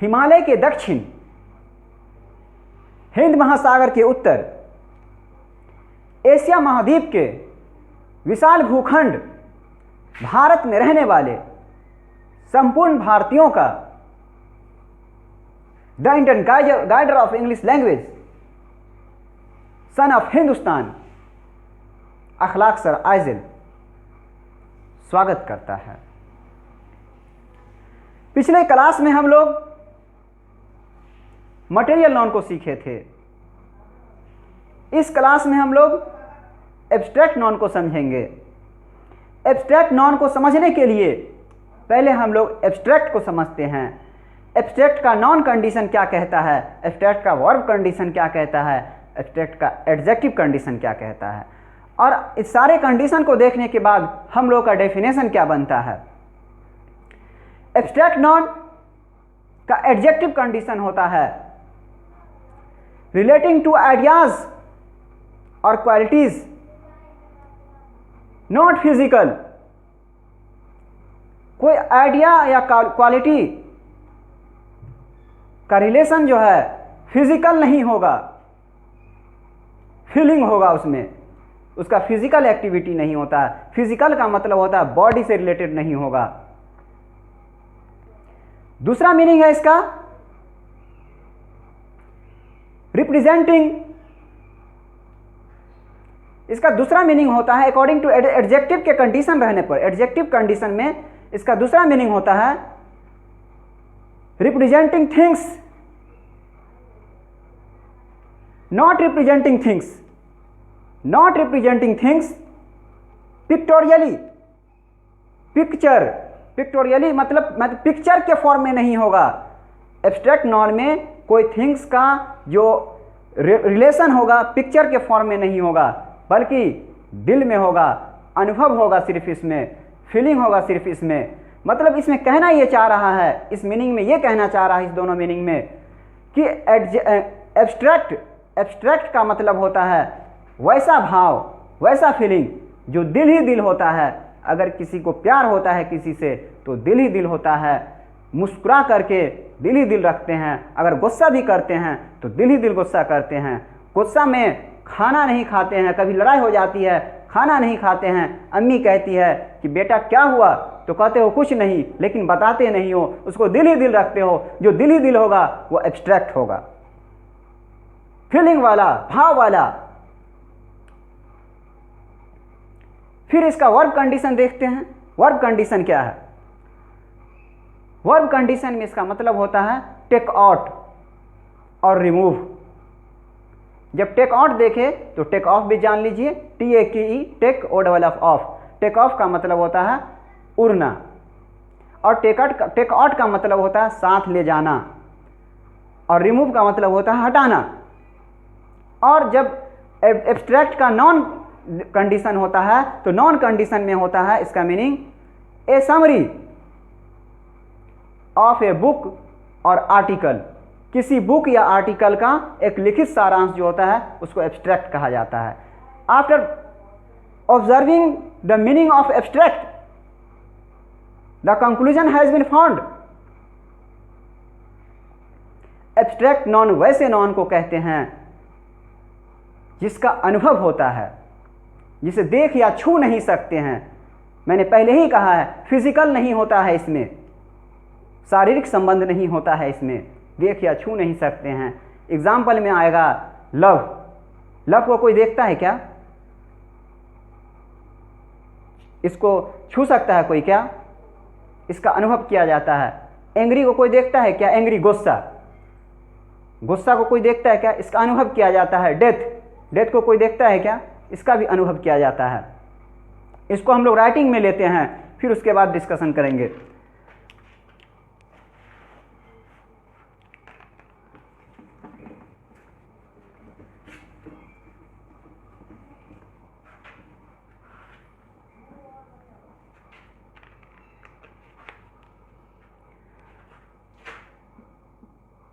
हिमालय के दक्षिण, हिंद महासागर के उत्तर, एशिया महाद्वीप के विशाल भूखंड भारत में रहने वाले संपूर्ण भारतीयों का the Indian guider of English language, son of Hindustan, Akhlaq sir आइजिल स्वागत करता है। पिछले क्लास में हम लोग मटेरियल नॉन को सीखे थे। इस क्लास में हम लोग एब्स्ट्रैक्ट नॉन को समझेंगे। एब्स्ट्रैक्ट नॉन को समझने के लिए पहले हम लोग एब्स्ट्रैक्ट को समझते हैं। एब्स्ट्रैक्ट का नॉन कंडीशन क्या कहता है, एब्स्ट्रैक्ट का वर्ब कंडीशन क्या कहता है, एब्स्ट्रैक्ट का एडजेक्टिव कंडीशन क्या कहता है, और इस सारे कंडीशन को देखने के बाद हम लोग का डेफिनेशन क्या बनता है। एब्स्ट्रैक्ट नॉन का एडजेक्टिव कंडीशन होता है रिलेटिंग टू आइडियाज और क्वालिटीज, नॉट फिजिकल। कोई आइडिया या क्वालिटी का रिलेशन जो है फिजिकल नहीं होगा, फीलिंग होगा उसमें, उसका फिजिकल एक्टिविटी नहीं होता है। फिजिकल का मतलब होता है बॉडी से रिलेटेड नहीं होगा। दूसरा मीनिंग है इसका रिप्रेजेंटिंग। इसका दूसरा मीनिंग होता है अकॉर्डिंग टू एडजेक्टिव के कंडीशन रहने पर, एडजेक्टिव कंडीशन में इसका दूसरा मीनिंग होता है representing things, not representing things, not representing things pictorially. Picture, pictorially मतलब पिक्चर के फॉर्म में नहीं होगा। एब्स्ट्रैक्ट नॉन में कोई थिंग्स का जो रिलेशन होगा पिक्चर के फॉर्म में नहीं होगा, बल्कि दिल में होगा, अनुभव होगा सिर्फ इसमें, फीलिंग होगा सिर्फ इसमें। मतलब इसमें कहना ये चाह रहा है, इस मीनिंग में ये कहना चाह रहा है, इस दोनों मीनिंग में, कि एब्स्ट्रैक्ट, एब्स्ट्रैक्ट का मतलब होता है वैसा भाव, वैसा फीलिंग जो दिल ही दिल होता है। अगर किसी को प्यार होता है किसी से तो दिल ही दिल होता है, मुस्कुरा करके दिल ही दिल रखते हैं। अगर गुस्सा भी करते हैं तो दिल ही दिल गुस्सा करते हैं। गुस्सा में खाना नहीं खाते हैं, कभी लड़ाई हो जाती है खाना नहीं खाते हैं। अम्मी कहती है कि बेटा क्या हुआ, तो कहते हो कुछ नहीं, लेकिन बताते नहीं हो, उसको दिल ही दिल रखते हो। जो दिल ही दिल होगा वो एब्स्ट्रैक्ट होगा, फीलिंग वाला, भाव वाला। फिर इसका वर्ब कंडीशन देखते हैं। वर्ब कंडीशन क्या है? वर्ब कंडीशन में इसका मतलब होता है टेक आउट और रिमूव। जब टेक आउट देखे तो टेक ऑफ भी जान लीजिए, TAKE, take off. Take off का मतलब होता है उड़ना, और टेक आउट का मतलब होता है साथ ले जाना, और रिमूव का मतलब होता है हटाना। और जब एब्स्ट्रैक्ट का नॉन कंडीशन होता है तो नॉन कंडीशन में होता है इसका meaning A summary of a book और आर्टिकल। किसी बुक या आर्टिकल का एक लिखित सारांश जो होता है उसको एब्स्ट्रैक्ट कहा जाता है। After observing the meaning of abstract the conclusion has been found. Abstract noun वैसे नॉन को कहते हैं जिसका अनुभव होता है, जिसे देख या छू नहीं सकते हैं। मैंने पहले ही कहा है फिजिकल नहीं होता है इसमें, शारीरिक संबंध नहीं होता है इसमें, देख या छू नहीं सकते हैं। एग्जाम्पल में आएगा लव। लव को कोई देखता है क्या? इसको छू सकता है कोई क्या? इसका अनुभव किया जाता है। एंग्री को कोई देखता है क्या? एंग्री, गुस्सा, गुस्सा को कोई देखता है क्या? इसका अनुभव किया जाता है। डेथ, डेथ को कोई देखता है क्या? इसका भी अनुभव किया जाता है। इसको हम लोग राइटिंग में लेते हैं, फिर उसके बाद डिस्कशन करेंगे।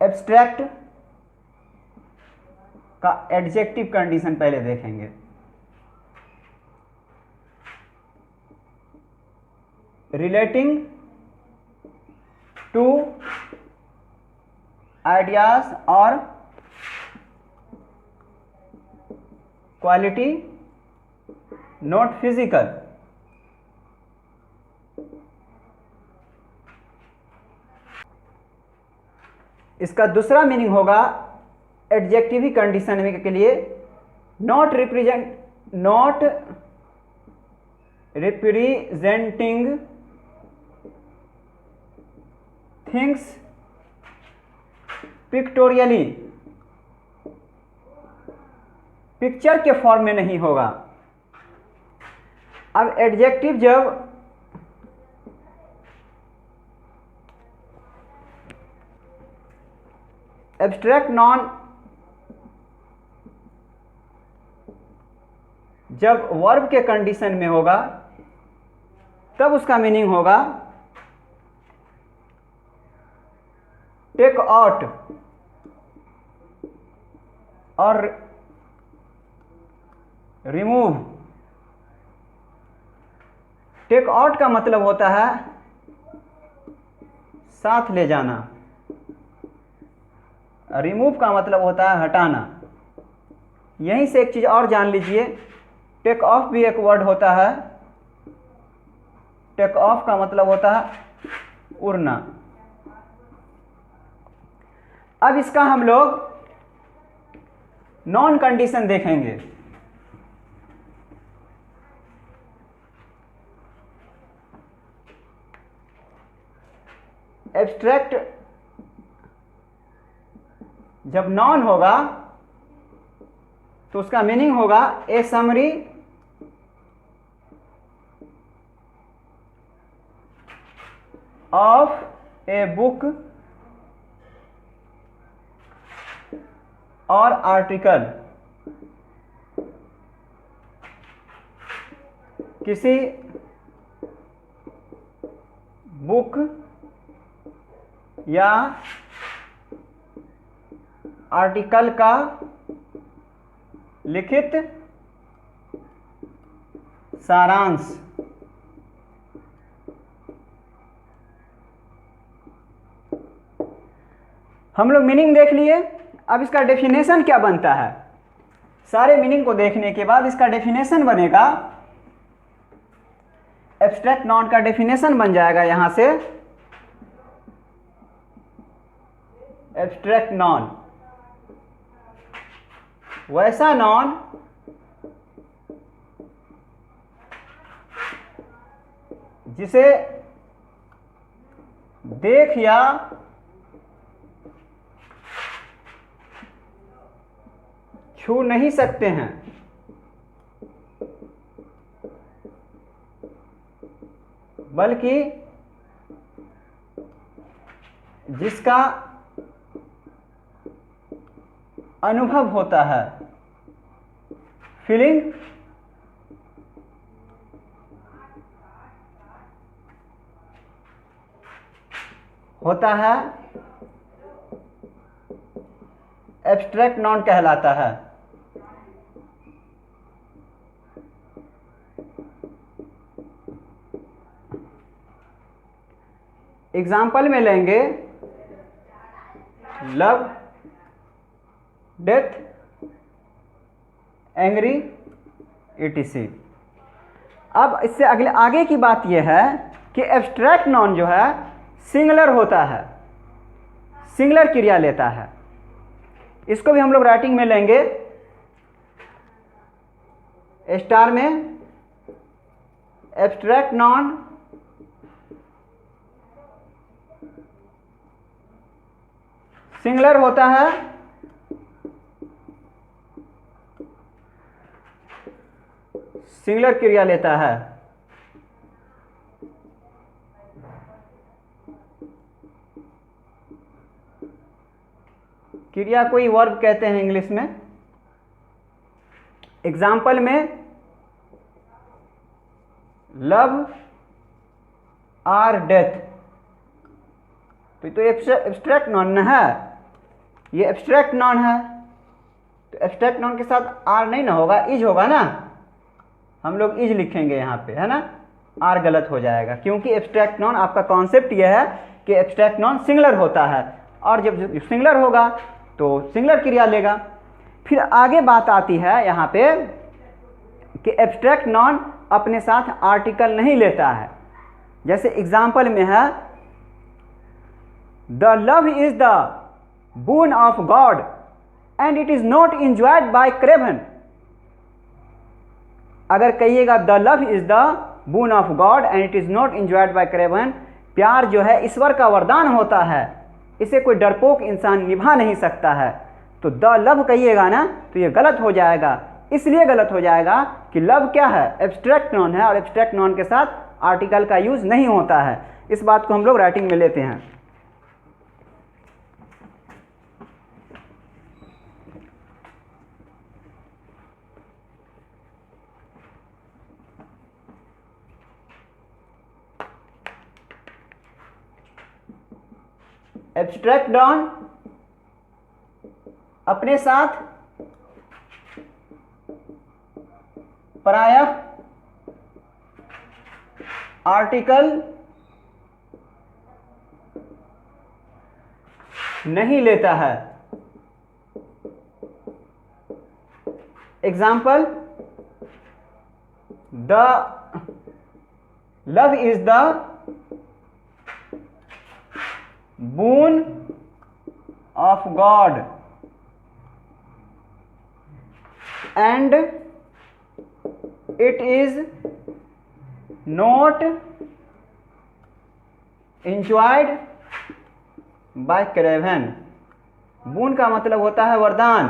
एब्स्ट्रैक्ट का एडजेक्टिव कंडीशन पहले देखेंगे। रिलेटिंग टू आइडियाज और क्वालिटी नॉट फिजिकल। इसका दूसरा मीनिंग होगा एडजेक्टिव कंडीशन में के लिए not representing things pictorially, picture के फॉर्म में नहीं होगा। अब एडजेक्टिव जब एब्स्ट्रैक्ट नॉन जब वर्ब के कंडीशन में होगा तब उसका मीनिंग होगा टेक आउट और रिमूव। टेक आउट का मतलब होता है साथ ले जाना, रिमूव का मतलब होता है हटाना। यहीं से एक चीज और जान लीजिए, टेक ऑफ भी एक वर्ड होता है। टेक ऑफ का मतलब होता है उड़ना। अब इसका हम लोग नॉन कंडीशन देखेंगे। एब्स्ट्रैक्ट जब नॉन होगा तो उसका मीनिंग होगा ए समरी ऑफ ए बुक और आर्टिकल। किसी बुक या आर्टिकल का लिखित सारांश। हम लोग मीनिंग देख लिए। अब इसका डेफिनेशन क्या बनता है? सारे मीनिंग को देखने के बाद इसका डेफिनेशन बनेगा। एब्स्ट्रैक्ट नॉन का डेफिनेशन बन जाएगा यहां से, एब्स्ट्रैक्ट नॉन वैसा नॉन जिसे देख या छू नहीं सकते हैं, बल्कि जिसका अनुभव होता है, फीलिंग होता है, एब्स्ट्रैक्ट नॉन कहलाता है। एग्जाम्पल में लेंगे लव, डेथ, एंग्री, etc। अब इससे आगे की बात यह है कि एब्स्ट्रैक्ट नॉन जो है सिंगुलर होता है, सिंगुलर क्रिया लेता है। इसको भी हम लोग राइटिंग में लेंगे स्टार में। एब्स्ट्रैक्ट नॉन सिंगुलर होता है, सिंगुलर क्रिया लेता है। क्रिया कोई वर्ब कहते हैं इंग्लिश में। एग्जाम्पल में लव आर डेथ, तो एब्स्ट्रैक्ट नॉन है, ये एब्स्ट्रैक्ट नॉन है। तो एब्स्ट्रैक्ट नॉन के साथ आर नहीं ना होगा, इज होगा ना। हम लोग इज लिखेंगे यहाँ पे, है ना। आर गलत हो जाएगा क्योंकि एब्स्ट्रैक्ट नॉन आपका कॉन्सेप्ट यह है कि एब्स्ट्रैक्ट नॉन सिंगुलर होता है और जब सिंगुलर होगा तो सिंगुलर क्रिया लेगा। फिर आगे बात आती है यहाँ पे कि एब्स्ट्रैक्ट नॉन अपने साथ आर्टिकल नहीं लेता है। जैसे एग्जाम्पल में है the love is the boon of God and it is not enjoyed by craven। अगर कहिएगा the love is the boon of God and it is not enjoyed by craven, प्यार जो है ईश्वर का वरदान होता है, इसे कोई डरपोक इंसान निभा नहीं सकता है। तो द लव कहिएगा ना तो ये गलत हो जाएगा। इसलिए गलत हो जाएगा कि लव क्या है, एब्स्ट्रैक्ट नॉन है और एब्स्ट्रैक्ट नॉन के साथ आर्टिकल का यूज नहीं होता है। इस बात को हम लोग राइटिंग में लेते हैं। एब्स्ट्रैक्ट नॉन अपने साथ प्रायः आर्टिकल नहीं लेता है। Example the love is the boon of God and it is not enjoyed by craven। boon का मतलब होता है वरदान।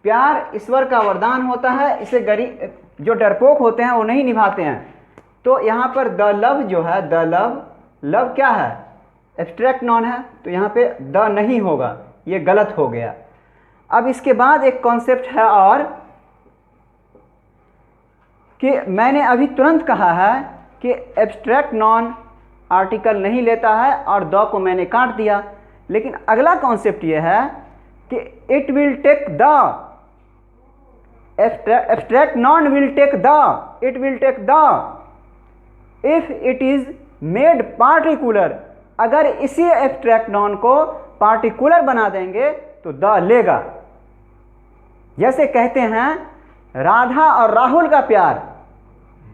प्यार ईश्वर का वरदान होता है, इसे गरीब जो डरपोक होते हैं वो नहीं निभाते हैं। तो यहाँ पर द लव जो है, द लव क्या है, एब्स्ट्रैक्ट नॉन है, तो यहाँ पे द नहीं होगा, ये गलत हो गया। अब इसके बाद एक कॉन्सेप्ट है और कि मैंने अभी तुरंत कहा है कि एब्स्ट्रैक्ट नॉन आर्टिकल नहीं लेता है और द को मैंने काट दिया, लेकिन अगला कॉन्सेप्ट ये है कि it will take the, abstract noun will take the, it will take the if it is made particular. अगर इसी एब्स्ट्रैक्ट नॉन को पार्टिकुलर बना देंगे तो द लेगा। जैसे कहते हैं राधा और राहुल का प्यार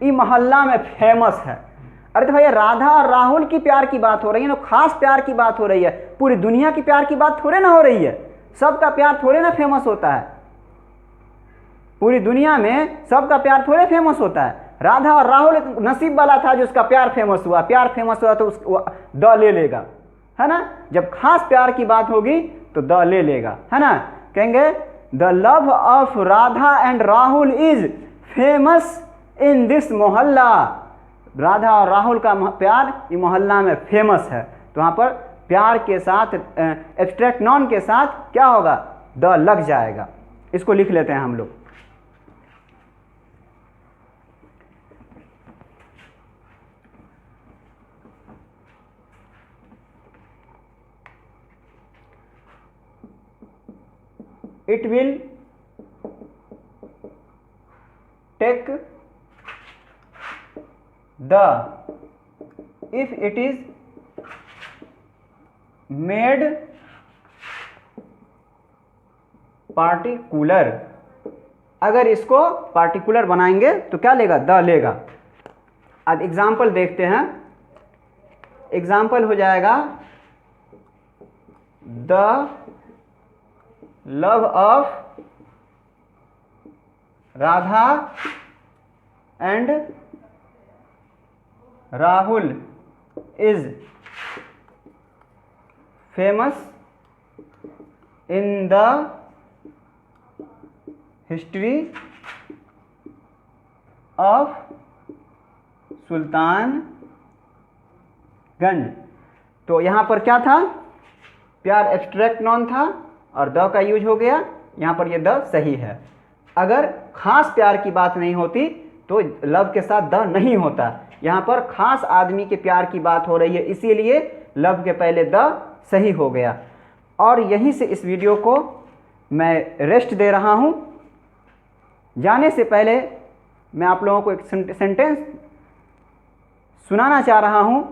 ई मोहल्ला में फेमस है। अरे तो भैया राधा और राहुल की प्यार की बात हो रही है ना, खास प्यार की बात हो रही है, पूरी दुनिया की प्यार की बात थोड़े ना हो रही है। सबका प्यार थोड़े ना फेमस होता है, पूरी दुनिया में सबका प्यार थोड़े फेमस होता है। राधा और राहुल नसीब वाला था जो उसका प्यार फेमस हुआ, प्यार फेमस हुआ तो उसको द ले लेगा, है ना। जब खास प्यार की बात होगी तो द ले लेगा, है ना। कहेंगे the love of Radha and Rahul is famous in this मोहल्ला। राधा और राहुल का प्यार ये मोहल्ला में फेमस है। तो वहाँ पर प्यार के साथ एब्स्ट्रैक्ट नॉन के साथ क्या होगा, द लग जाएगा। इसको लिख लेते हैं हम लोग। It will take the if it is made particular। अगर इसको पार्टिकुलर बनाएंगे तो क्या लेगा, द लेगा। अब एग्जाम्पल देखते हैं। एग्जाम्पल हो जाएगा the love of Radha and Rahul is famous in the history of Sultanganj. तो यहाँ पर क्या था, प्यार एब्स्ट्रैक्ट नॉन था और द का यूज हो गया। यहाँ पर ये द सही है। अगर खास प्यार की बात नहीं होती तो लव के साथ द नहीं होता। यहाँ पर खास आदमी के प्यार की बात हो रही है, इसीलिए लव के पहले द सही हो गया। और यहीं से इस वीडियो को मैं रेस्ट दे रहा हूँ। जाने से पहले मैं आप लोगों को एक सेंटेंस सुनाना चाह रहा हूँ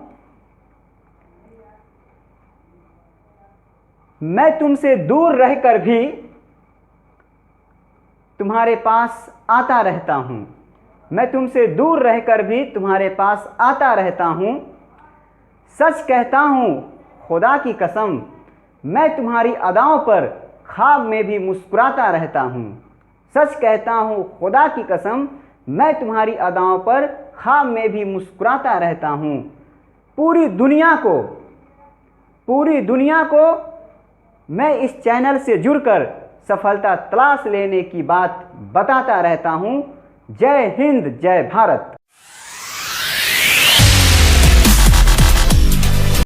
मैं तुमसे दूर रहकर भी तुम्हारे पास आता रहता हूँ। मैं तुमसे दूर रहकर भी तुम्हारे पास आता रहता हूँ। सच कहता हूँ खुदा की कसम, मैं तुम्हारी अदाओं पर ख्वाब में भी मुस्कुराता रहता हूँ। सच कहता हूँ खुदा की कसम, मैं तुम्हारी अदाओं पर ख्वाब में भी मुस्कुराता रहता हूँ। पूरी दुनिया को मैं इस चैनल से जुड़कर सफलता तलाश लेने की बात बताता रहता हूँ। जय हिंद, जय भारत।